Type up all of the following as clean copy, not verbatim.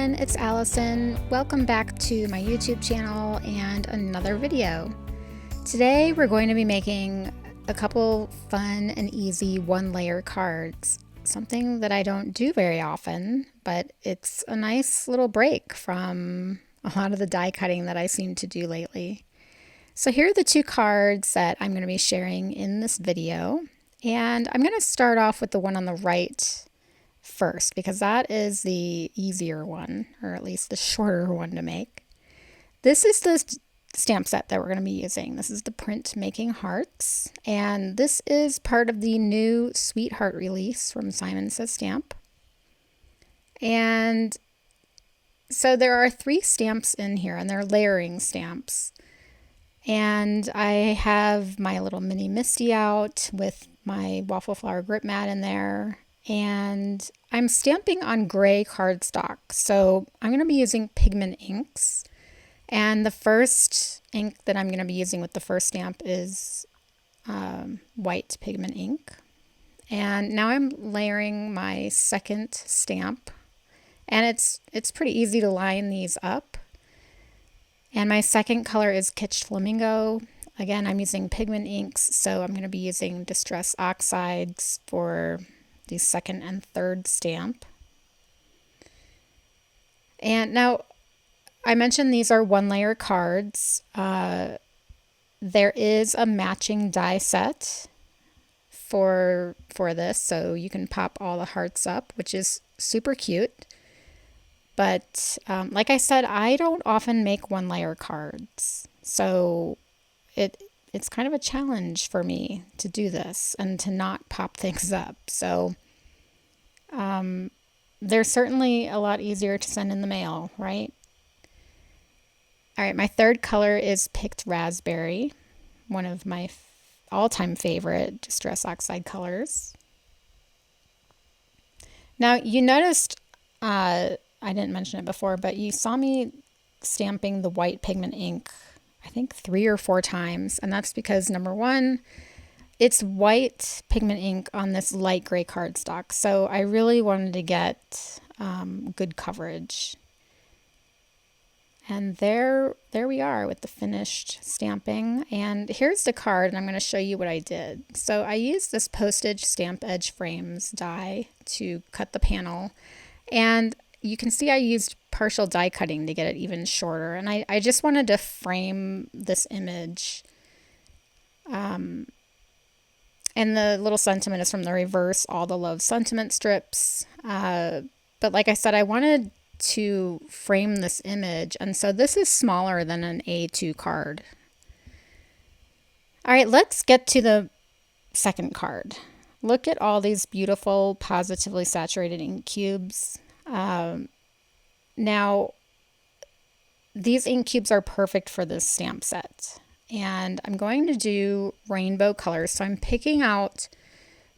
everyone, it's Allison. Welcome back to my YouTube channel and another video. Today we're going to be making a couple fun and easy one-layer cards. Something that I don't do very often, but it's a nice little break from a lot of the die cutting that I seem to do lately. So here are the two cards that I'm going to be sharing in this video. And I'm going to start off with the one on the right first, because that is the easier one, or at least the shorter one to make. This is the stamp set that we're going to be using. This is the Printmaking Hearts, and this is part of the new Sweetheart Release from Simon Says Stamp. And so there are 3 stamps in here, and they're layering stamps. And I have my little mini MISTI out with my waffle flower grip mat in there. And I'm stamping on gray cardstock, so I'm going to be using Pigment inks. And the first ink that I'm going to be using with the first stamp is white Pigment ink. And now I'm layering my second stamp, and it's pretty easy to line these up. And my second color is Kitsch Flamingo. Again, I'm using Pigment inks, so I'm going to be using Distress Oxides for the second and third stamp. And now I mentioned these are one-layer cards. There is a matching die set for this, so you can pop all the hearts up, which is super cute. But like I said, I don't often make one-layer cards, so it's kind of a challenge for me to do this and to not pop things up. So they're certainly a lot easier to send in the mail, right? All right, my third color is Picked Raspberry, one of my all-time favorite Distress Oxide colors. Now, you noticed, I didn't mention it before, but you saw me stamping the white Pigment ink, I think 3 or 4 times, and that's because number one, it's white Pigment ink on this light gray cardstock, so I really wanted to get good coverage. And there we are with the finished stamping. And here's the card, and I'm going to show you what I did. So I used this Postage Stamp Edge Frames die to cut the panel, and you can see I used partial die cutting to get it even shorter. And I just wanted to frame this image. And the little sentiment is from the reverse All the Love sentiment strips. But like I said, I wanted to frame this image, and so this is smaller than an A2 card. All right, let's get to the second card. Look at all these beautiful positively saturated ink cubes. Now, these ink cubes are perfect for this stamp set. And I'm going to do rainbow colors. So I'm picking out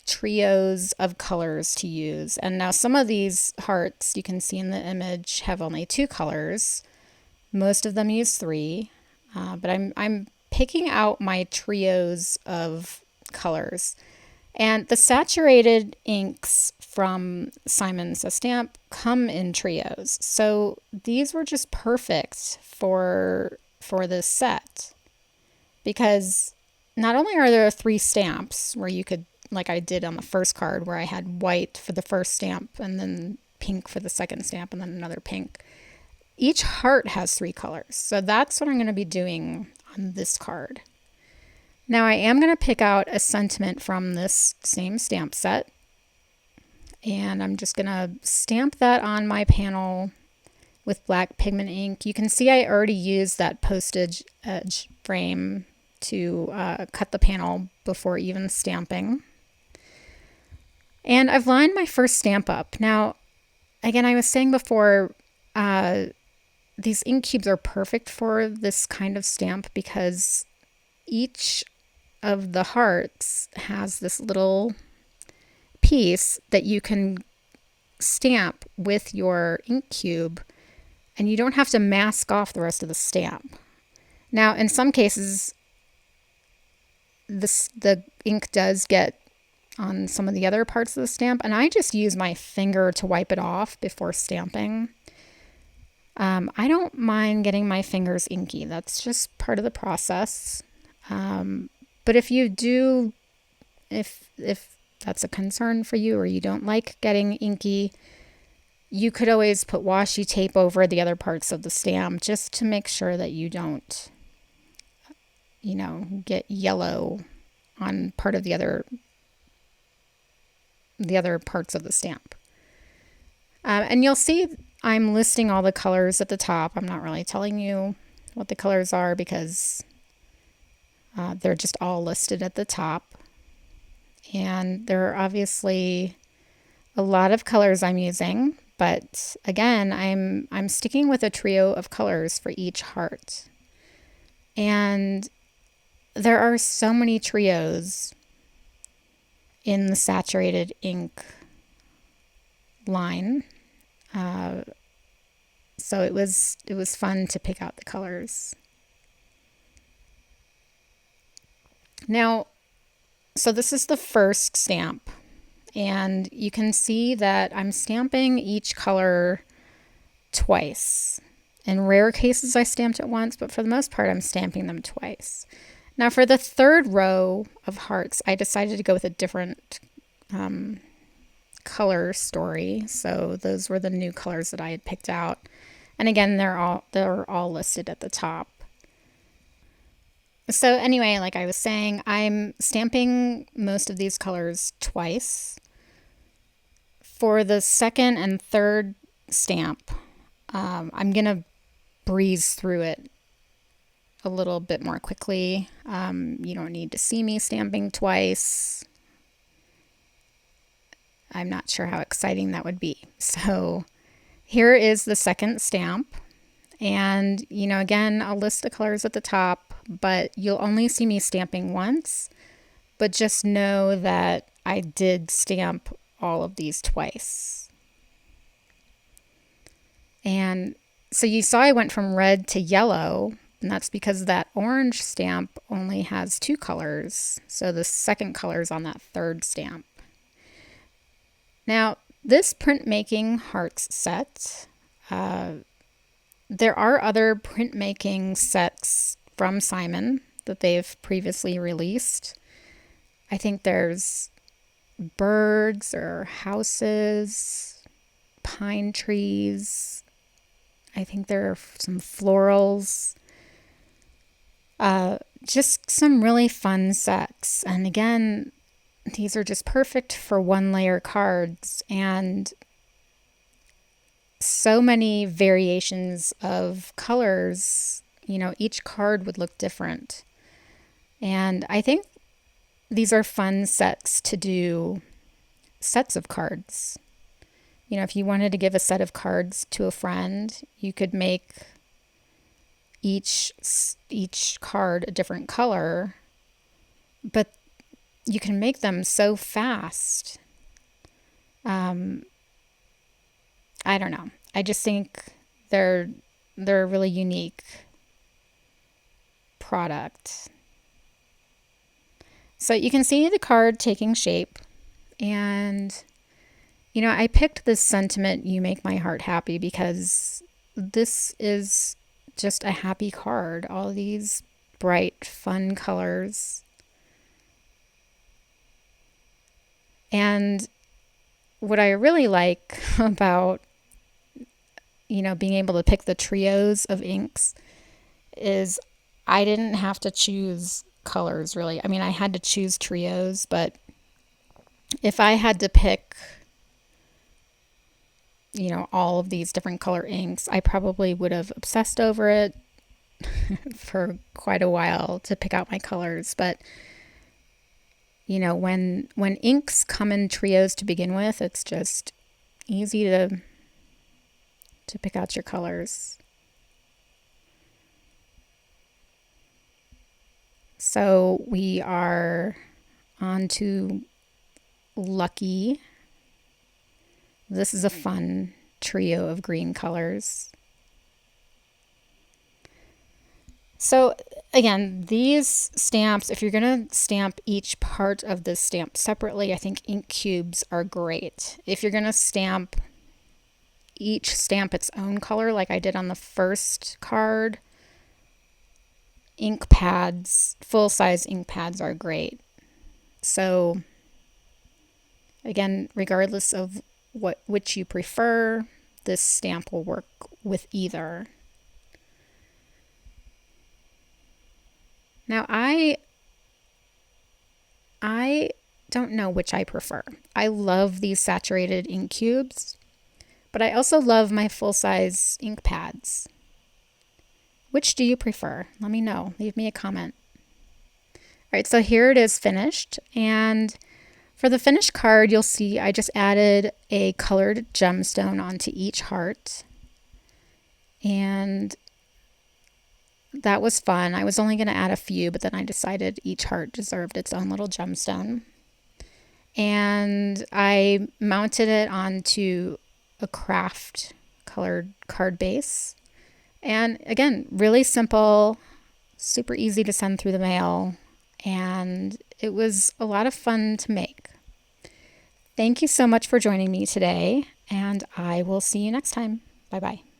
trios of colors to use. And now some of these hearts you can see in the image have only 2 colors. Most of them use 3. But I'm picking out my trios of colors. And the saturated inks from Simon Says Stamp come in trios. So these were just perfect for this set. Because not only are there 3 stamps where you could, like I did on the first card, where I had white for the first stamp and then pink for the second stamp and then another pink. Each heart has 3 colors. So that's what I'm going to be doing on this card. Now I am going to pick out a sentiment from this same stamp set. And I'm just going to stamp that on my panel with black Pigment ink. You can see I already used that Postage edge frame to cut the panel before even stamping. And I've lined my first stamp up. Now, again, I was saying before, these ink cubes are perfect for this kind of stamp because each of the hearts has this little piece that you can stamp with your ink cube, and you don't have to mask off the rest of the stamp. Now, in some cases, the ink does get on some of the other parts of the stamp, and I just use my finger to wipe it off before stamping. I don't mind getting my fingers inky. That's just part of the process. But if you do, if that's a concern for you or you don't like getting inky, you could always put washi tape over the other parts of the stamp just to make sure that you don't, get yellow on part of the other parts of the stamp. And you'll see I'm listing all the colors at the top. I'm not really telling you what the colors are because they're just all listed at the top. And there are obviously a lot of colors I'm using, but again, I'm sticking with a trio of colors for each heart. And there are so many trios in the saturated ink line. So it was fun to pick out the colors. Now, so this is the first stamp, and you can see that I'm stamping each color twice. In rare cases, I stamped it once, but for the most part, I'm stamping them twice. Now, for the third row of hearts, I decided to go with a different color story. So those were the new colors that I had picked out. And again, they're all listed at the top. So anyway, like I was saying, I'm stamping most of these colors twice. For the second and third stamp, I'm going to breeze through it a little bit more quickly. You don't need to see me stamping twice. I'm not sure how exciting that would be. So here is the second stamp. And, again, I'll list the colors at the top, but you'll only see me stamping once. But just know that I did stamp all of these twice. And so you saw I went from red to yellow, and that's because that orange stamp only has two colors. So the second color is on that third stamp. Now, this printmaking hearts set, there are other printmaking sets from Simon that they've previously released. I think there's birds or houses, pine trees. I think there are some florals. Just some really fun sets. And again, these are just perfect for one layer cards, and so many variations of colors. Each card would look different. And I think these are fun sets to do sets of cards. If you wanted to give a set of cards to a friend, you could make each card a different color, but you can make them so fast. I don't know. I just think they're a really unique product. So you can see the card taking shape, and I picked this sentiment, "You make my heart happy," because this is just a happy card. All these bright, fun colors. And what I really like about, being able to pick the trios of inks is I didn't have to choose colors, really. I mean, I had to choose trios, but if I had to pick, all of these different color inks, I probably would have obsessed over it for quite a while to pick out my colors. But when inks come in trios to begin with, it's just easy to pick out your colors. So we are on to Lucky. This is a fun trio of green colors. So again, these stamps, if you're going to stamp each part of this stamp separately, I think ink cubes are great. If you're going to stamp each stamp its own color like I did on the first card, ink pads, full-size ink pads are great. So again, regardless of which you prefer, this stamp will work with either. Now I don't know which I prefer. I love these saturated ink cubes, but I also love my full-size ink pads. Which do you prefer? Let me know. Leave me a comment. All right, so here it is finished. And for the finished card, you'll see I just added a colored gemstone onto each heart. And that was fun. I was only going to add a few, but then I decided each heart deserved its own little gemstone. And I mounted it onto a craft colored card base. And again, really simple, super easy to send through the mail, and it was a lot of fun to make. Thank you so much for joining me today, and I will see you next time. Bye-bye.